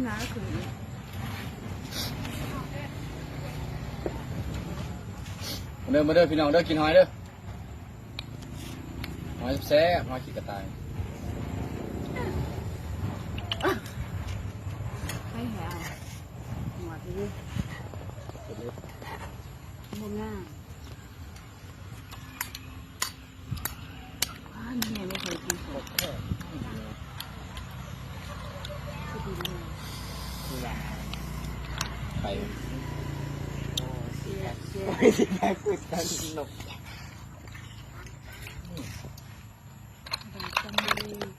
นะคือมาเด้อพี่น้องเด้อกินหอยเด้อหอยแซ่บหอยขี้กระต่ายให้แหวหัวทีมุมหน้าเนี่ยไม่เคยกินสดคือดีเลย ไป เสียเสีย ไม่ได้แพ้กุดกันหนก แบบจำเลย